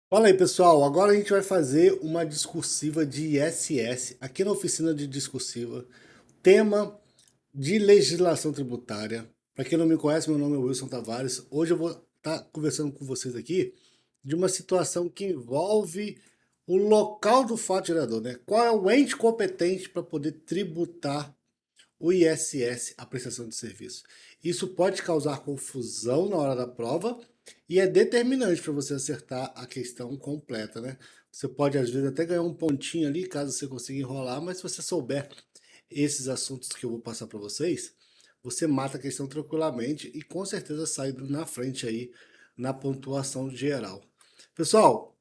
Fala aí, pessoal. Agora a gente vai fazer uma discursiva de ISS aqui na oficina de discursiva. Tema de legislação tributária. Para quem não me conhece, meu nome é Wilson Tavares. Hoje eu vou estar conversando com vocês aqui de uma situação que envolve o local do fato gerador, né? Qual é o ente competente para poder tributar o ISS, a prestação de serviço. Isso pode causar confusão na hora da prova e é determinante para você acertar a questão completa, né? Você pode, às vezes, até ganhar um pontinho ali, caso você consiga enrolar, mas se você souber esses assuntos que eu vou passar para vocês, você mata a questão tranquilamente e com certeza sai na frente aí na pontuação geral. Pessoal,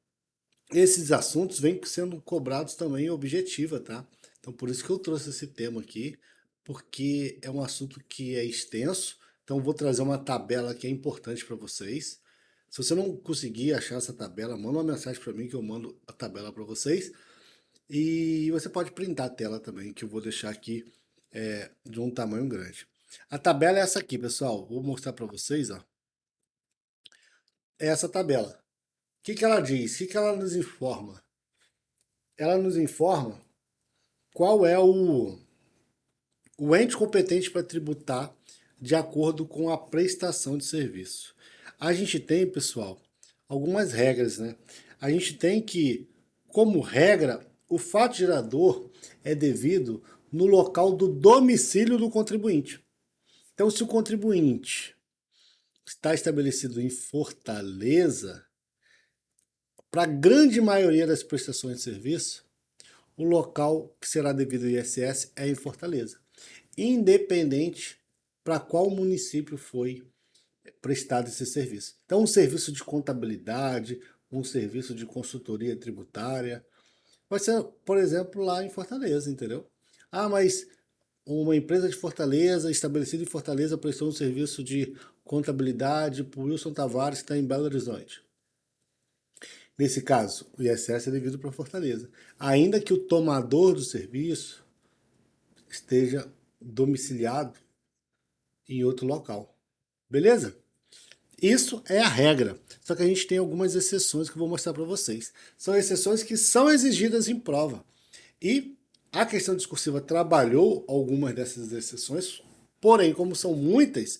esses assuntos vêm sendo cobrados também em objetiva, tá? Então por isso que eu trouxe esse tema aqui, porque é um assunto que é extenso. Então vou trazer uma tabela que é importante para vocês. Se você não conseguir achar essa tabela, manda uma mensagem para mim que eu mando a tabela para vocês. E você pode printar a tela também, que eu vou deixar aqui de um tamanho grande. A tabela é essa aqui, pessoal. Vou mostrar para vocês, ó. É essa tabela. O que que ela diz? O que que ela nos informa? Ela nos informa qual é o ente competente para tributar de acordo com a prestação de serviço. A gente tem, pessoal, algumas regras, né? A gente tem que, como regra, o fato gerador é devido no local do domicílio do contribuinte. Então, se o contribuinte está estabelecido em Fortaleza, para a grande maioria das prestações de serviço, o local que será devido ao ISS é em Fortaleza, independente para qual município foi prestado esse serviço. Então, um serviço de contabilidade, um serviço de consultoria tributária, vai ser, por exemplo, lá em Fortaleza, entendeu? Ah, mas uma empresa de Fortaleza, estabelecida em Fortaleza, prestou um serviço de contabilidade para o Wilson Tavares, que está em Belo Horizonte. Nesse caso, o ISS é devido para Fortaleza. Ainda que o tomador do serviço esteja domiciliado em outro local. Beleza? Isso é a regra. Só que a gente tem algumas exceções que eu vou mostrar para vocês. São exceções que são exigidas em prova. E a questão discursiva trabalhou algumas dessas exceções, porém, como são muitas,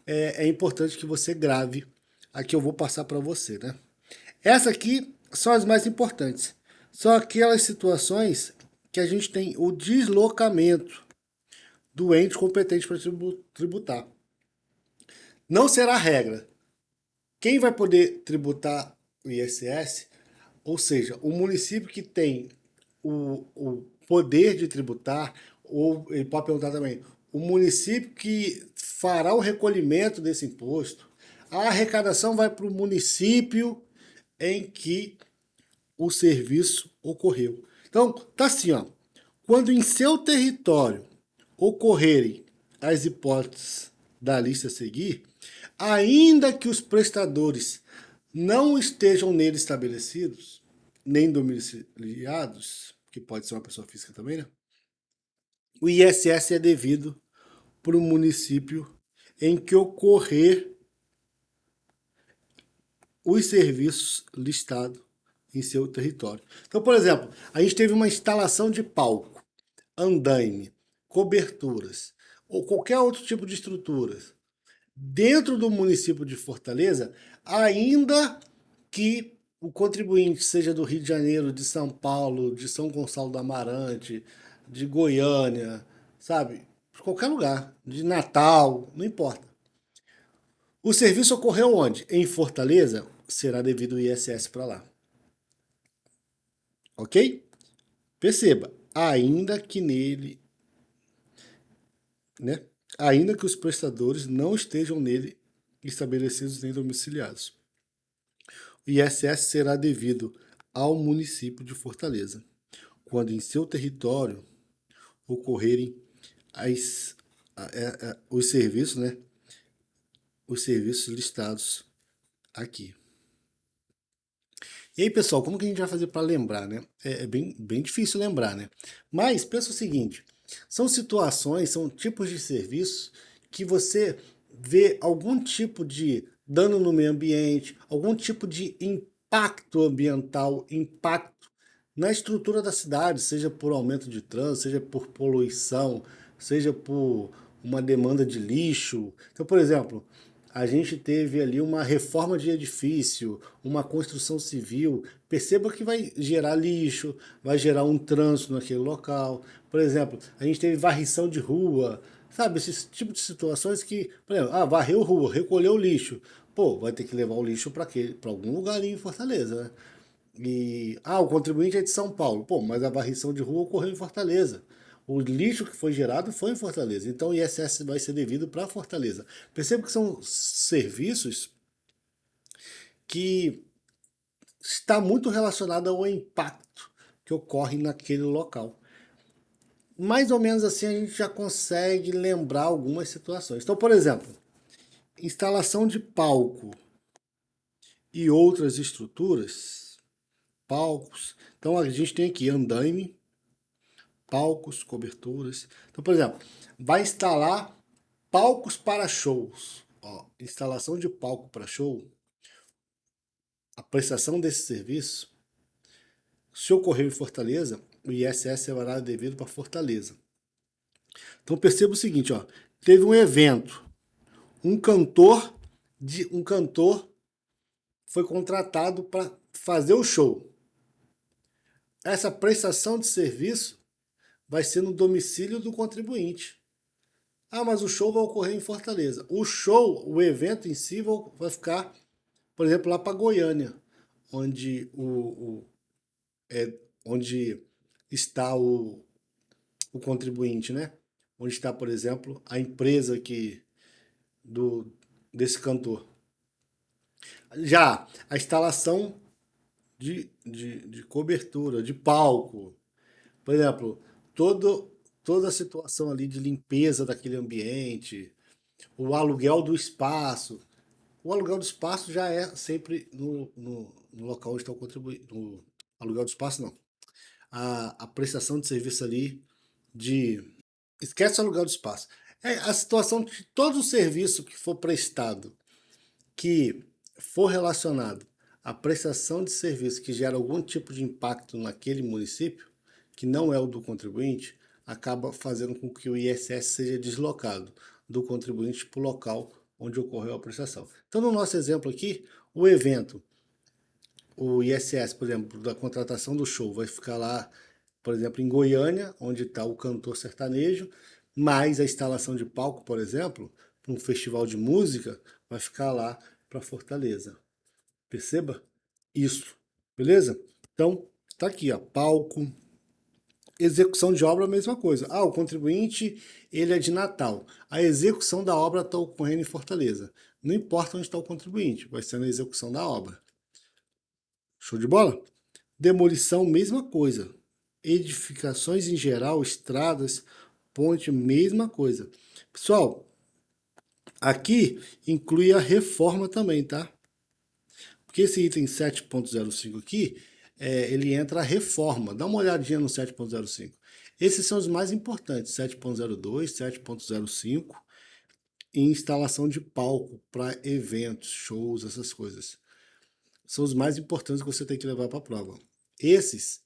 é importante que você grave a que eu vou passar para você, né? Essa aqui são as mais importantes. São aquelas situações que a gente tem o deslocamento do ente competente para tributar. Não será regra. Quem vai poder tributar o ISS, ou seja, o município que tem o poder de tributar, ou ele pode perguntar também, o município que fará o recolhimento desse imposto, a arrecadação vai para o município em que o serviço ocorreu. Então, tá assim, ó. Quando em seu território ocorrerem as hipóteses da lista a seguir, ainda que os prestadores não estejam nele estabelecidos, nem domiciliados, que pode ser uma pessoa física também, né? O ISS é devido para o município em que ocorrer os serviços listados em seu território. Então, por exemplo, a gente teve uma instalação de palco, andaime, coberturas ou qualquer outro tipo de estruturas dentro do município de Fortaleza, ainda que o contribuinte seja do Rio de Janeiro, de São Paulo, de São Gonçalo do Amarante, de Goiânia, sabe? De qualquer lugar, de Natal, não importa. O serviço ocorreu onde? Em Fortaleza, será devido o ISS para lá. Ok? Perceba, ainda que nele, né? Ainda que os prestadores não estejam nele estabelecidos nem domiciliados. O ISS será devido ao município de Fortaleza, quando em seu território ocorrerem os serviços, né? Os serviços listados aqui. E aí, pessoal, como que a gente vai fazer para lembrar, né? É bem difícil lembrar, né? Mas pensa o seguinte: são situações, são tipos de serviços que você vê algum tipo de dano no meio ambiente, algum tipo de impacto ambiental, impacto na estrutura da cidade, seja por aumento de trânsito, seja por poluição, seja por uma demanda de lixo. Então, por exemplo, a gente teve ali uma reforma de edifício, uma construção civil. Perceba que vai gerar lixo, vai gerar um trânsito naquele local. Por exemplo, a gente teve varrição de rua, sabe? Esse tipo de situações que, por exemplo, varreu rua, recolheu lixo. Pô, vai ter que levar o lixo para algum lugar ali em Fortaleza, né? O contribuinte é de São Paulo. Pô, mas a varrição de rua ocorreu em Fortaleza. O lixo que foi gerado foi em Fortaleza. Então o ISS vai ser devido para Fortaleza. Perceba que são serviços que está muito relacionado ao impacto que ocorre naquele local. Mais ou menos assim a gente já consegue lembrar algumas situações. Então, por exemplo, instalação de palco e outras estruturas, palcos. Então a gente tem aqui andaime, palcos, coberturas. Então, por exemplo, vai instalar palcos para shows. Ó, instalação de palco para show, a prestação desse serviço, se ocorreu em Fortaleza, o ISS será devido para Fortaleza. Então perceba o seguinte, ó, teve um evento, um cantor foi contratado para fazer o show. Essa prestação de serviço vai ser no domicílio do contribuinte. Mas o show vai ocorrer em Fortaleza. O evento em si vai ficar, por exemplo, lá para Goiânia, onde, onde está o contribuinte, né? Onde está, por exemplo, a empresa desse cantor. Já a instalação de cobertura, de palco, por exemplo, toda a situação ali de limpeza daquele ambiente, o aluguel do espaço. O aluguel do espaço já é sempre no local onde está o contribuinte. No aluguel do espaço, não. A prestação de serviço ali de. Esquece o aluguel do espaço. É a situação de todo o serviço que for prestado, que for relacionado à prestação de serviço que gera algum tipo de impacto naquele município, que não é o do contribuinte, acaba fazendo com que o ISS seja deslocado do contribuinte para o local onde ocorreu a prestação. Então, no nosso exemplo aqui, o evento, o ISS, por exemplo, da contratação do show, vai ficar lá, por exemplo, em Goiânia, onde está o cantor sertanejo, mas a instalação de palco, por exemplo, para um festival de música, vai ficar lá para Fortaleza. Perceba isso, beleza? Então, tá aqui, ó, palco, execução de obra, a mesma coisa. O contribuinte, ele é de Natal. A execução da obra está ocorrendo em Fortaleza. Não importa onde está o contribuinte, vai ser na execução da obra. Show de bola? Demolição, mesma coisa. Edificações em geral, estradas, ponte, mesma coisa. Pessoal, aqui inclui a reforma também, tá? Porque esse item 7.05 aqui, ele entra a reforma. Dá uma olhadinha no 7.05. Esses são os mais importantes, 7.02, 7.05, e instalação de palco para eventos, shows, essas coisas. São os mais importantes que você tem que levar para a prova. Esses,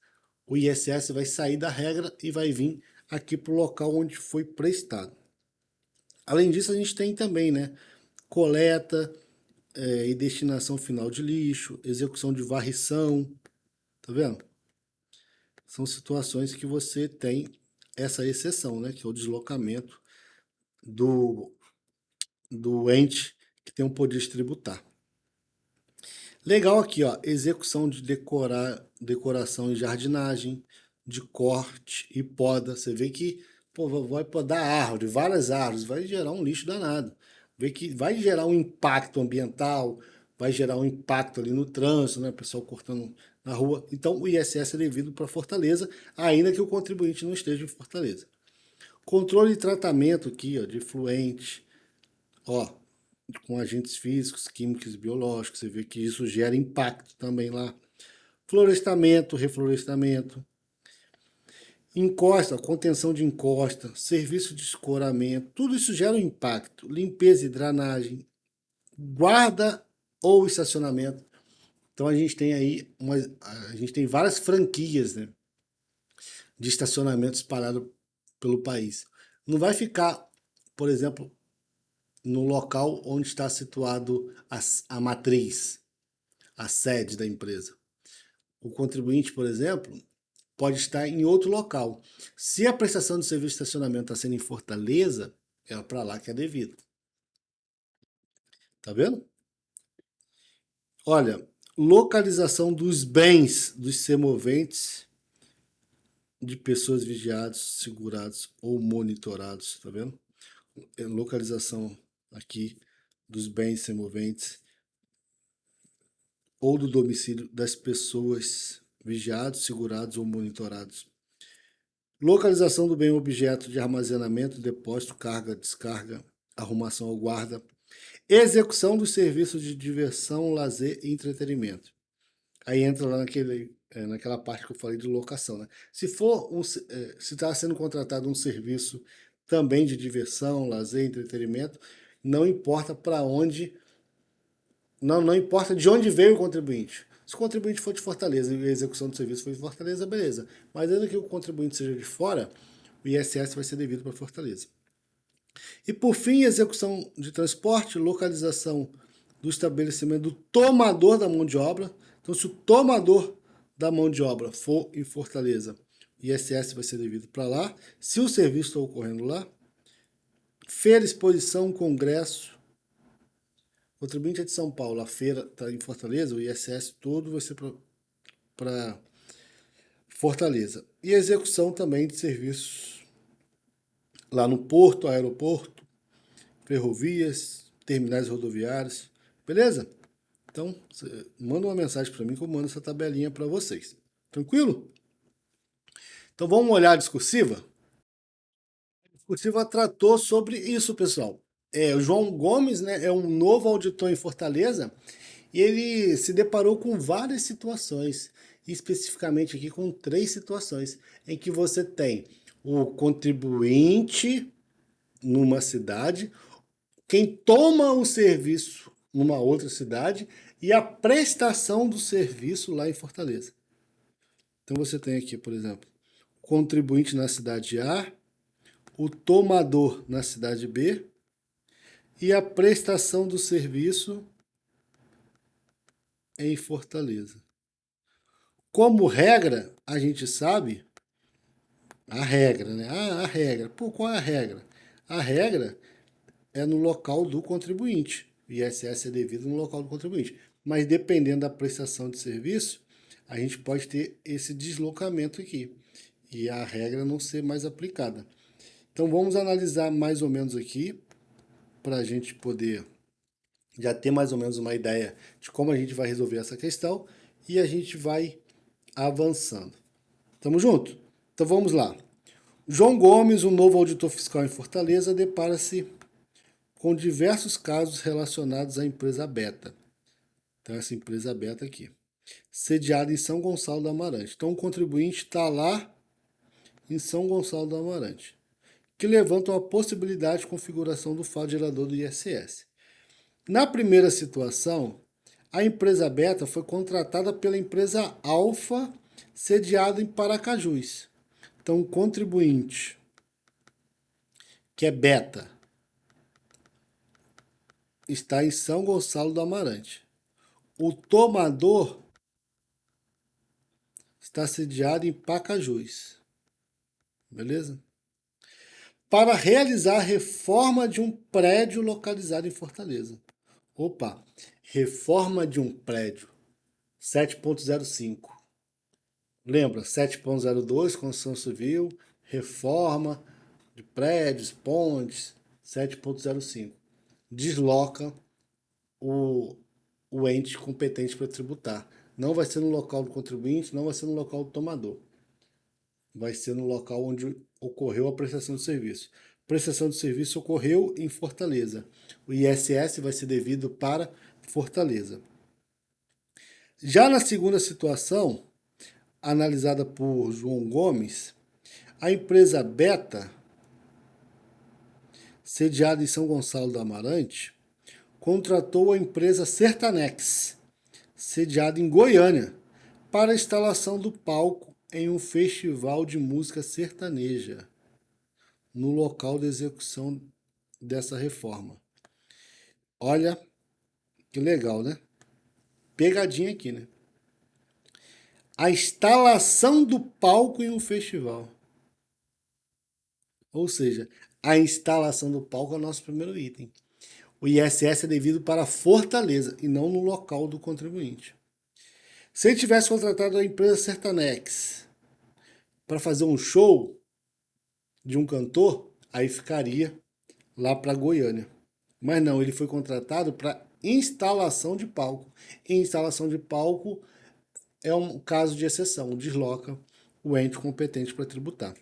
o ISS vai sair da regra e vai vir aqui para o local onde foi prestado. Além disso, a gente tem também, né, coleta e destinação final de lixo, execução de varrição, tá vendo? São situações que você tem essa exceção, né, que é o deslocamento do, do ente que tem o poder de tributar. Legal aqui, ó, execução de decoração e jardinagem, de corte e poda. Você vê que vai podar árvore, várias árvores, vai gerar um lixo danado. Vê que vai gerar um impacto ambiental, vai gerar um impacto ali no trânsito, né? O pessoal cortando na rua. Então o ISS é devido para Fortaleza, ainda que o contribuinte não esteja em Fortaleza. Controle e tratamento aqui, ó, de efluente, ó, com agentes físicos, químicos e biológicos. Você vê que isso gera impacto também lá. Florestamento, reflorestamento. Encosta, contenção de encosta, serviço de escoramento, tudo isso gera um impacto. Limpeza e drenagem, guarda ou estacionamento. Então a gente tem aí a gente tem várias franquias, né, de estacionamento espalhado pelo país. Não vai ficar, por exemplo, no local onde está situado a matriz, a sede da empresa. O contribuinte, por exemplo, pode estar em outro local. Se a prestação de serviço de estacionamento está sendo em Fortaleza, é para lá que é devido. Tá vendo? Olha, localização dos bens dos semoventes de pessoas vigiados, segurados ou monitorados, tá vendo? Localização aqui dos bens semoventes ou do domicílio das pessoas vigiados, segurados ou monitorados. Localização do bem objeto de armazenamento, depósito, carga, descarga, arrumação ou guarda. Execução dos serviços de diversão, lazer e entretenimento. Aí entra lá naquela parte que eu falei de locação, né? Se está sendo contratado um serviço também de diversão, lazer e entretenimento, não importa para onde, não importa de onde veio o contribuinte. Se o contribuinte for de Fortaleza e a execução do serviço for de Fortaleza, beleza. Mas ainda que o contribuinte seja de fora, o ISS vai ser devido para Fortaleza. E por fim, execução de transporte, localização do estabelecimento do tomador da mão de obra. Então, se o tomador da mão de obra for em Fortaleza, o ISS vai ser devido para lá. Se o serviço está ocorrendo lá, feira, exposição, congresso. O contribuinte é de São Paulo, a feira está em Fortaleza, o ISS todo vai ser para Fortaleza. E execução também de serviços lá no porto, aeroporto, ferrovias, terminais rodoviários, beleza? Então, manda uma mensagem para mim que eu mando essa tabelinha para vocês. Tranquilo? Então vamos olhar a discursiva? A discursiva tratou sobre isso, pessoal. O João Gomes, né, é um novo auditor em Fortaleza e ele se deparou com várias situações, especificamente aqui com 3 situações, em que você tem o contribuinte numa cidade, quem toma o serviço numa outra cidade e a prestação do serviço lá em Fortaleza. Então você tem aqui, por exemplo, o contribuinte na cidade A, o tomador na cidade B e a prestação do serviço em Fortaleza. Como regra, a gente sabe a regra, né? A regra. Pô, qual é a regra? A regra é no local do contribuinte. O ISS é devido no local do contribuinte. Mas dependendo da prestação de serviço, a gente pode ter esse deslocamento aqui e a regra não ser mais aplicada. Então vamos analisar mais ou menos aqui para a gente poder já ter mais ou menos uma ideia de como a gente vai resolver essa questão e a gente vai avançando. Tamo junto? Então vamos lá. João Gomes, um novo auditor fiscal em Fortaleza, depara-se com diversos casos relacionados à empresa Beta. Então, essa empresa Beta aqui, sediada em São Gonçalo do Amarante. Então, o contribuinte está lá em São Gonçalo do Amarante, que levantam a possibilidade de configuração do fato gerador do ISS. Na primeira situação, a empresa Beta foi contratada pela empresa Alfa, sediada em Paracajus. Então, o contribuinte, que é Beta, está em São Gonçalo do Amarante. O tomador está sediado em Pacajus. Beleza? Para realizar a reforma de um prédio localizado em Fortaleza. Opa, reforma de um prédio. 7.05. Lembra? 7.02, Constituição Civil, reforma de prédios, pontes. 7.05. Desloca o ente competente para tributar. Não vai ser no local do contribuinte, não vai ser no local do tomador. Vai ser no local onde ocorreu a prestação de serviço. A prestação de serviço ocorreu em Fortaleza. O ISS vai ser devido para Fortaleza. Já na segunda situação, analisada por João Gomes, a empresa Beta, sediada em São Gonçalo do Amarante, contratou a empresa Sertanex, sediado em Goiânia, para a instalação do palco em um festival de música sertaneja, no local de execução dessa reforma. Olha que legal, né? Pegadinha aqui, né? A instalação do palco em um festival. Ou seja, a instalação do palco é o nosso primeiro item. O ISS é devido para Fortaleza e não no local do contribuinte. Se ele tivesse contratado a empresa Sertanex para fazer um show de um cantor, aí ficaria lá para Goiânia. Mas não, ele foi contratado para instalação de palco. E instalação de palco é um caso de exceção, desloca o ente competente para tributar.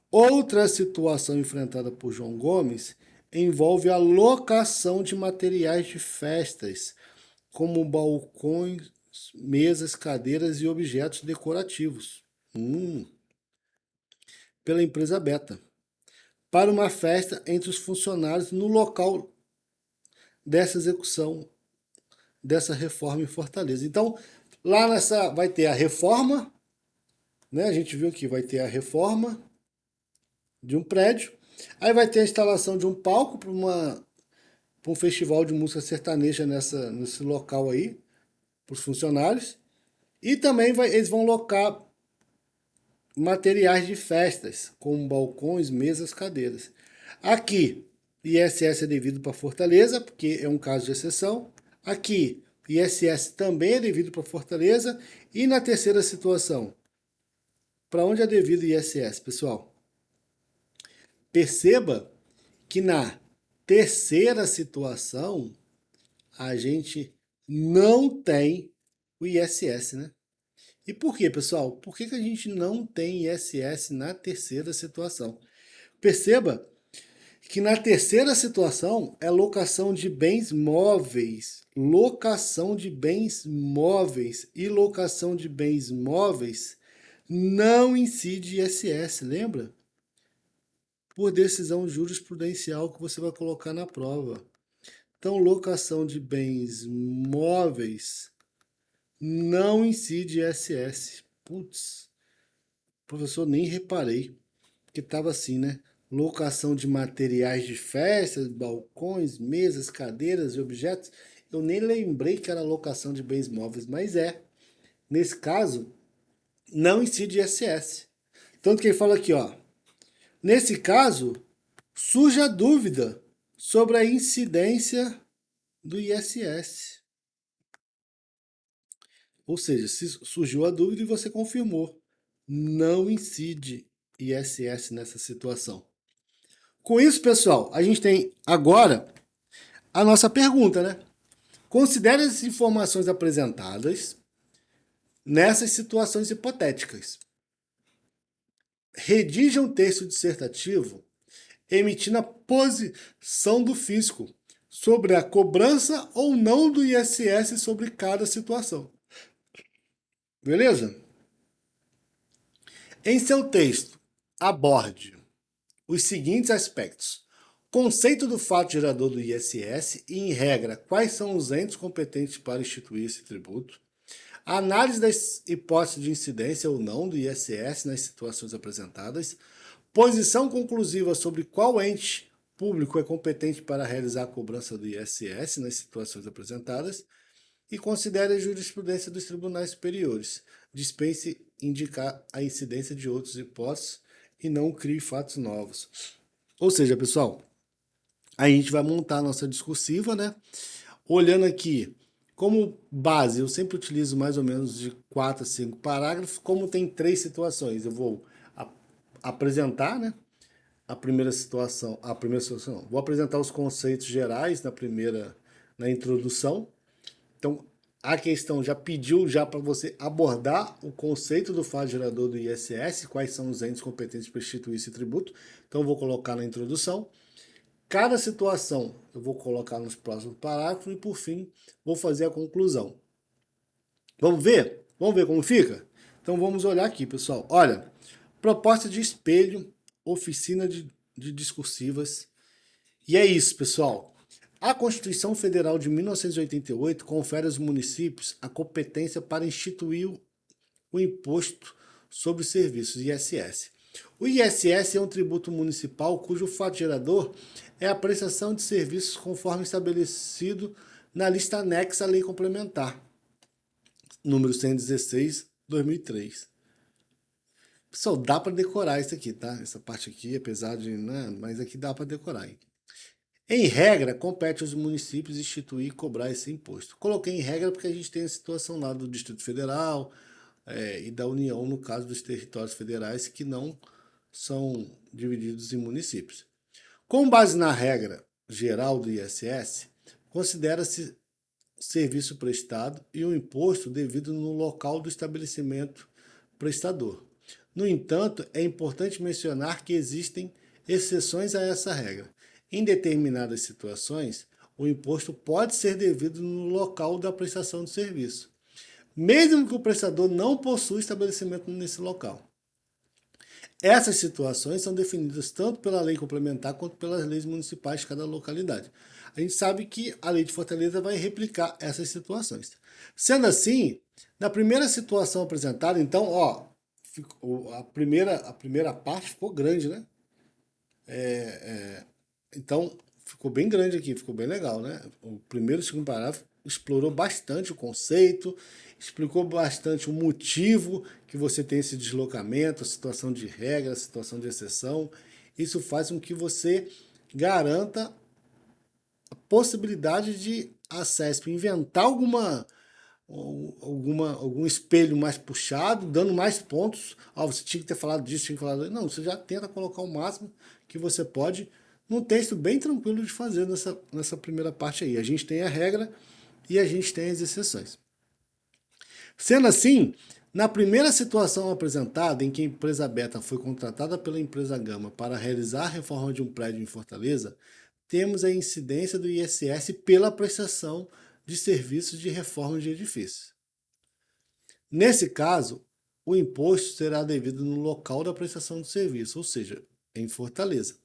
Outra situação enfrentada por João Gomes envolve a locação de materiais de festas, como balcões, mesas, cadeiras e objetos decorativos, pela empresa Beta, para uma festa entre os funcionários no local dessa execução dessa reforma em Fortaleza. Então, lá nessa vai ter a reforma, né? A gente viu aqui, vai ter a reforma de um prédio, aí vai ter a instalação de um palco para um festival de música sertaneja nesse local aí, para os funcionários, e também eles vão locar materiais de festas, como balcões, mesas, cadeiras. Aqui, ISS é devido para Fortaleza, porque é um caso de exceção. Aqui, ISS também é devido para Fortaleza. E na terceira situação, para onde é devido o ISS, pessoal? Perceba que na terceira situação, a gente não tem o ISS, né? E por quê, pessoal? Por que a gente não tem ISS na terceira situação? Perceba que na terceira situação é locação de bens móveis. Locação de bens móveis e locação de bens móveis não incide ISS, lembra? Por decisão jurisprudencial que você vai colocar na prova. Então, locação de bens móveis não incide ISS. Putz, professor, nem reparei que estava assim, né? Locação de materiais de festas, balcões, mesas, cadeiras e objetos. Eu nem lembrei que era locação de bens móveis, mas é. Nesse caso, não incide ISS. Tanto que ele fala aqui, ó. Nesse caso, surge a dúvida sobre a incidência do ISS. Ou seja, se surgiu a dúvida e você confirmou, não incide ISS nessa situação. Com isso, pessoal, a gente tem agora a nossa pergunta, né? Considere as informações apresentadas nessas situações hipotéticas. Redija um texto dissertativo emitindo a posição do fisco sobre a cobrança ou não do ISS sobre cada situação. Beleza? Em seu texto, aborde os seguintes aspectos: conceito do fato gerador do ISS e, em regra, quais são os entes competentes para instituir esse tributo, análise das hipóteses de incidência ou não do ISS nas situações apresentadas, posição conclusiva sobre qual ente público é competente para realizar a cobrança do ISS nas situações apresentadas e considere a jurisprudência dos tribunais superiores. Dispense indicar a incidência de outras hipóteses e não crie fatos novos. Ou seja, pessoal, a gente vai montar a nossa discursiva, né? Olhando aqui, como base, eu sempre utilizo mais ou menos de 4 a 5 parágrafos. Como tem 3 situações, eu vou apresentar, né? A primeira situação, vou apresentar os conceitos gerais na introdução. Então, a questão já pediu já para você abordar o conceito do fato gerador do ISS, quais são os entes competentes para instituir esse tributo. Então, eu vou colocar na introdução. Cada situação eu vou colocar nos próximos parágrafos e, por fim, vou fazer a conclusão. Vamos ver? Vamos ver como fica? Então, vamos olhar aqui, pessoal. Olha, proposta de espelho, oficina de discursivas. E é isso, pessoal. A Constituição Federal de 1988 confere aos municípios a competência para instituir o Imposto sobre Serviços, ISS. O ISS é um tributo municipal cujo fato gerador é a prestação de serviços conforme estabelecido na lista anexa à Lei Complementar, número 116, 2003. Pessoal, dá para decorar isso aqui, tá? Essa parte aqui, apesar de... né, mas aqui dá para decorar. Hein? Em regra, compete aos municípios instituir e cobrar esse imposto. Coloquei em regra porque a gente tem a situação lá do Distrito Federal e da União, no caso dos territórios federais, que não são divididos em municípios. Com base na regra geral do ISS, considera-se serviço prestado e o imposto devido no local do estabelecimento prestador. No entanto, é importante mencionar que existem exceções a essa regra. Em determinadas situações, o imposto pode ser devido no local da prestação de serviço, mesmo que o prestador não possua estabelecimento nesse local. Essas situações são definidas tanto pela lei complementar quanto pelas leis municipais de cada localidade. A gente sabe que a lei de Fortaleza vai replicar essas situações. Sendo assim, na primeira situação apresentada, então, ó, a primeira parte ficou grande, né? Então, ficou bem grande aqui, ficou bem legal, né? O primeiro e o segundo parágrafo explorou bastante o conceito, explicou bastante o motivo que você tem esse deslocamento, a situação de regra, a situação de exceção. Isso faz com que você garanta a possibilidade de a CESP inventar algum espelho mais puxado, dando mais pontos. Você tinha que ter falado disso, tinha que falar... Não, você já tenta colocar o máximo que você pode num texto bem tranquilo de fazer nessa primeira parte aí. A gente tem a regra e a gente tem as exceções. Sendo assim, na primeira situação apresentada, em que a empresa Beta foi contratada pela empresa Gama para realizar a reforma de um prédio em Fortaleza, temos a incidência do ISS pela prestação de serviços de reforma de edifícios. Nesse caso, o imposto será devido no local da prestação de serviço, ou seja, em Fortaleza.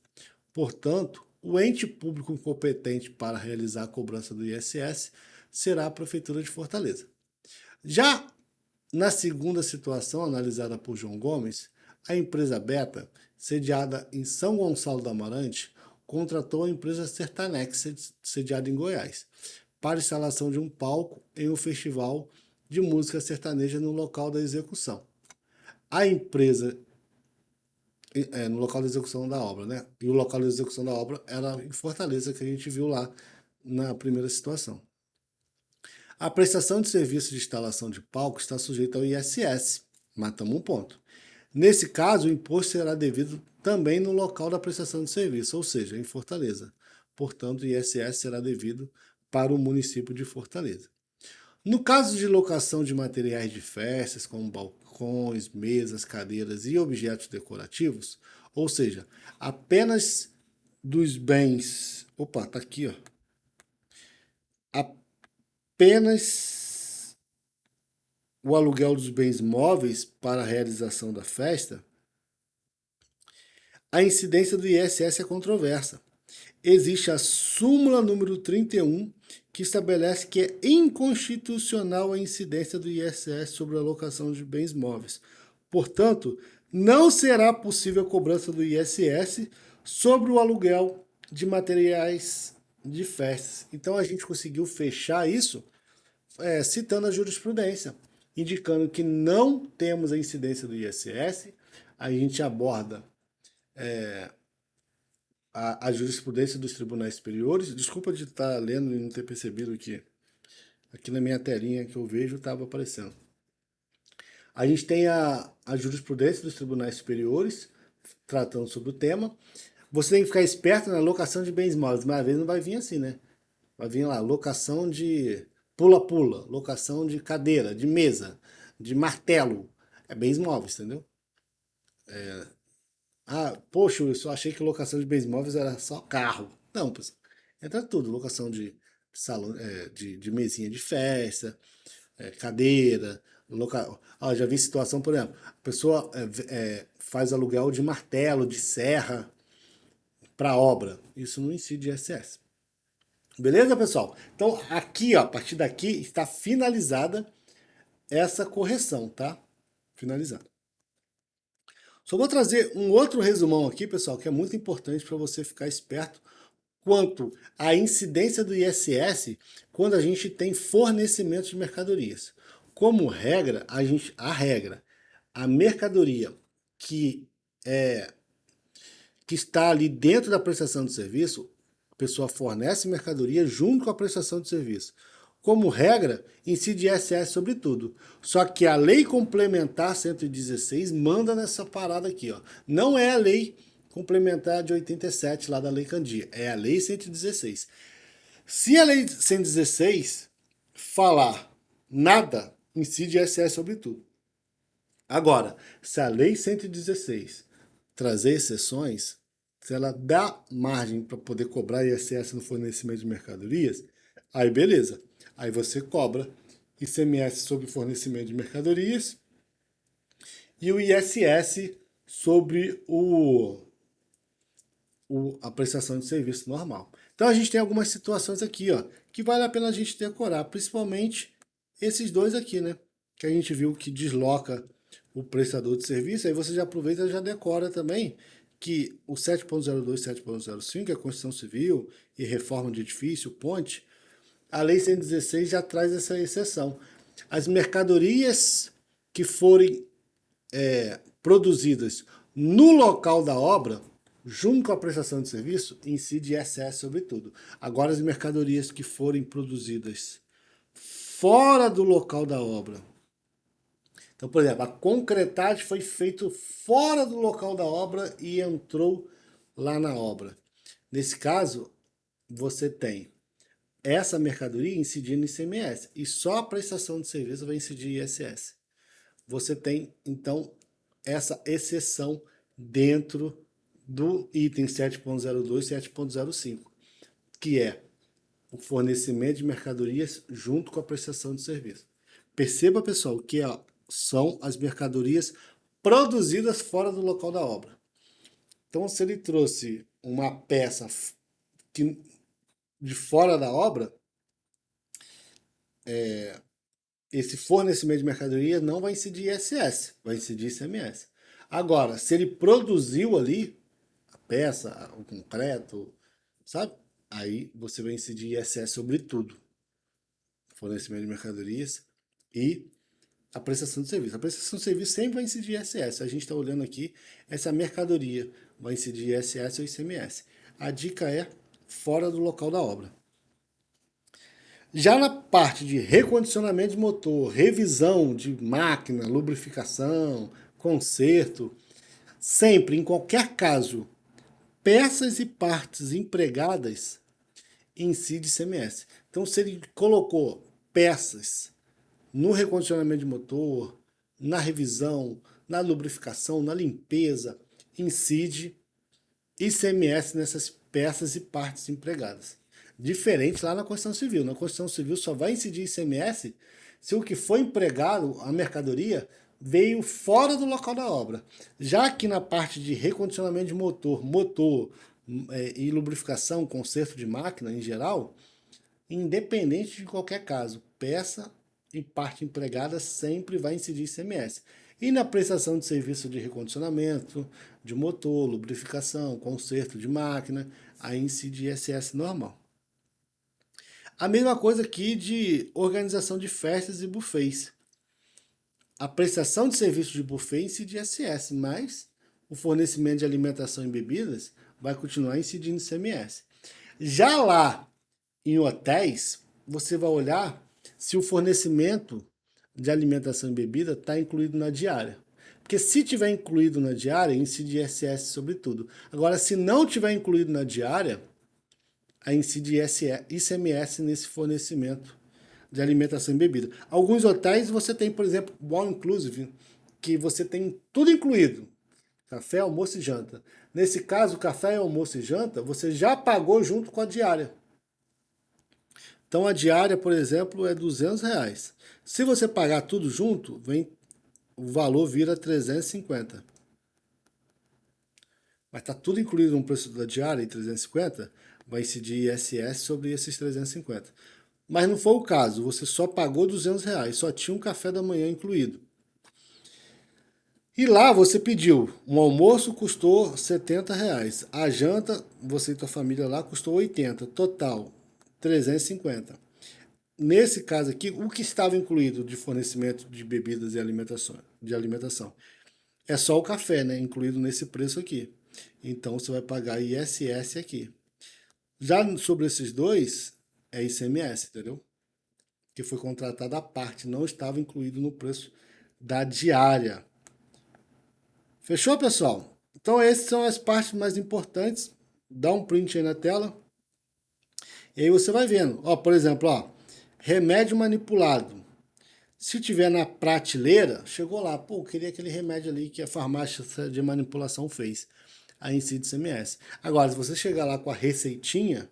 Portanto, o ente público competente para realizar a cobrança do ISS será a Prefeitura de Fortaleza. Já na segunda situação, analisada por João Gomes, a empresa Beta, sediada em São Gonçalo do Amarante, contratou a empresa Sertanex, sediada em Goiás, para instalação de um palco em um festival de música sertaneja no local da execução. A empresa... no local da execução da obra, né? E o local da execução da obra era em Fortaleza, que a gente viu lá na primeira situação. A prestação de serviço de instalação de palco está sujeita ao ISS, matamos um ponto. Nesse caso, o imposto será devido também no local da prestação de serviço, ou seja, em Fortaleza. Portanto, o ISS será devido para o município de Fortaleza. No caso de locação de materiais de festas, como balcões, mesas, cadeiras e objetos decorativos, ou seja, apenas dos bens... Opa, tá aqui, ó. Apenas o aluguel dos bens móveis para a realização da festa, a incidência do ISS é controversa. Existe a súmula número 31, que estabelece que é inconstitucional a incidência do ISS sobre a locação de bens móveis. Portanto, não será possível a cobrança do ISS sobre o aluguel de materiais de festas. Então a gente conseguiu fechar isso citando a jurisprudência, indicando que não temos a incidência do ISS. A gente aborda a jurisprudência dos tribunais superiores. Desculpa de estar lendo e não ter percebido que aqui na minha telinha que eu vejo estava aparecendo. A gente tem a jurisprudência dos tribunais superiores tratando sobre o tema. Você tem que ficar esperto na locação de bens móveis, mas às vezes não vai vir assim, né? Vai vir lá, locação de pula-pula, locação de cadeira, de mesa, de martelo. É bens móveis, entendeu? Poxa, eu só achei que locação de bens móveis era só carro. Não, pessoal. Entra tudo, locação de salão, de mesinha de festa, cadeira, já vi situação, por exemplo, a pessoa faz aluguel de martelo, de serra para obra. Isso não incide ISS. Beleza, pessoal? Então, aqui, ó, a partir daqui, está finalizada essa correção, tá? Finalizada. Só vou trazer um outro resumão aqui, pessoal, que é muito importante para você ficar esperto quanto à incidência do ISS quando a gente tem fornecimento de mercadorias. Como regra, a mercadoria que que está ali dentro da prestação de serviço, a pessoa fornece mercadoria junto com a prestação de serviço. Como regra, incide ISS sobre tudo. Só que a Lei Complementar 116 manda nessa parada aqui, ó. Não é a Lei Complementar de 87 lá da Lei Candia, é a Lei 116. Se a Lei 116 falar nada, incide ISS sobre tudo. Agora, se a Lei 116 trazer exceções, se ela dá margem para poder cobrar ISS no fornecimento de mercadorias, aí beleza. Aí você cobra ICMS sobre fornecimento de mercadorias e o ISS sobre a prestação de serviço normal. Então a gente tem algumas situações aqui, ó, que vale a pena a gente decorar, principalmente esses dois aqui, né? Que a gente viu que desloca o prestador de serviço, aí você já aproveita e já decora também que o 7.02 e 7.05, a Constituição Civil e reforma de edifício, ponte, a Lei 116 já traz essa exceção. As mercadorias que forem produzidas no local da obra, junto com a prestação de serviço, incide ISS sobre tudo. Agora, as mercadorias que forem produzidas fora do local da obra. Então, por exemplo, a concretagem foi feita fora do local da obra e entrou lá na obra. Nesse caso, você tem essa mercadoria incidindo em ICMS e só a prestação de serviço vai incidir em ISS. Você tem, então, essa exceção dentro do item 7.02 e 7.05, que é o fornecimento de mercadorias junto com a prestação de serviço. Perceba, pessoal, que são as mercadorias produzidas fora do local da obra. Então, se ele trouxe uma peça de fora da obra, esse fornecimento de mercadoria não vai incidir ISS, vai incidir ICMS. Agora, se ele produziu ali a peça, o concreto, sabe? Aí você vai incidir ISS sobre tudo. Fornecimento de mercadorias e a prestação de serviço. A prestação de serviço sempre vai incidir ISS. A gente está olhando aqui, essa mercadoria vai incidir ISS ou ICMS. A dica é fora do local da obra. Já na parte de recondicionamento de motor, revisão de máquina, lubrificação, conserto, sempre, em qualquer caso, peças e partes empregadas incide ICMS. Então, se ele colocou peças no recondicionamento de motor, na revisão, na lubrificação, na limpeza, incide ICMS nessas peças e partes empregadas. Diferente lá na Constituição Civil. Na Constituição Civil só vai incidir ICMS se o que foi empregado, a mercadoria, veio fora do local da obra. Já que na parte de recondicionamento de motor e lubrificação, conserto de máquina em geral, independente de qualquer caso, peça e parte empregada sempre vai incidir ICMS. E na prestação de serviço de recondicionamento, de motor, lubrificação, conserto de máquina, aí incide ISS normal. A mesma coisa aqui de organização de festas e buffets. A prestação de serviço de buffet incide ISS, mas o fornecimento de alimentação e bebidas vai continuar incidindo ICMS. Já lá em hotéis, você vai olhar se o fornecimento de alimentação e bebida está incluído na diária. Porque se tiver incluído na diária, incide ISS sobre tudo. Agora, se não tiver incluído na diária, aí incide ICMS nesse fornecimento de alimentação e bebida. Alguns hotéis você tem, por exemplo, All Inclusive, que você tem tudo incluído. Café, almoço e janta. Nesse caso, café, almoço e janta, você já pagou junto com a diária. Então a diária, por exemplo, é R$200. Se você pagar tudo junto, o valor vira 350. Mas está tudo incluído no preço da diária em 350, vai incidir ISS sobre esses 350. Mas não foi o caso, você só pagou R$ 200, só tinha um café da manhã incluído. E lá você pediu, um almoço custou R$ 70, a janta, você e tua família lá, custou 80, total 350. Nesse caso aqui, o que estava incluído de fornecimento de bebidas e alimentação é só o café, né? Incluído nesse preço aqui. Então você vai pagar ISS aqui. Já sobre esses dois, é ICMS, entendeu? Que foi contratado à parte, não estava incluído no preço da diária. Fechou, pessoal? Então essas são as partes mais importantes. Dá um print aí na tela. E aí você vai vendo. Ó, por exemplo, ó, remédio manipulado. Se tiver na prateleira, chegou lá, pô, queria aquele remédio ali que a farmácia de manipulação fez. Aí incide ICMS. Agora, se você chegar lá com a receitinha,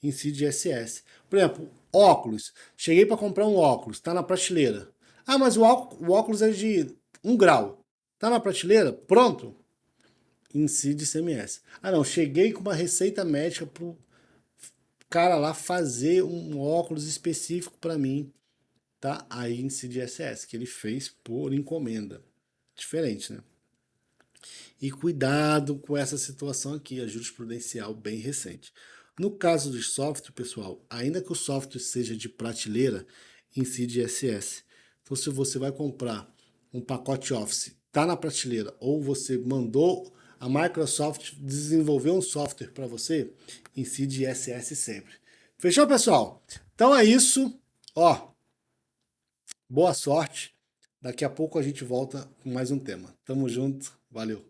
incide ISS. Por exemplo, óculos. Cheguei para comprar um óculos, tá na prateleira. Ah, mas o óculos é de 1 grau. Tá na prateleira? Pronto. Incide ICMS. Ah, não, cheguei com uma receita médica pro cara lá fazer um óculos específico para mim, tá? Aí incide ISS, que ele fez por encomenda. Diferente, né? E cuidado com essa situação aqui, a jurisprudencial bem recente. No caso do software, pessoal, ainda que o software seja de prateleira, incide ISS. Então, se você vai comprar um pacote Office, tá na prateleira, ou você mandou a Microsoft desenvolver um software para você, incide ISS sempre. Fechou, pessoal? Então é isso. Ó, boa sorte. Daqui a pouco a gente volta com mais um tema. Tamo junto. Valeu.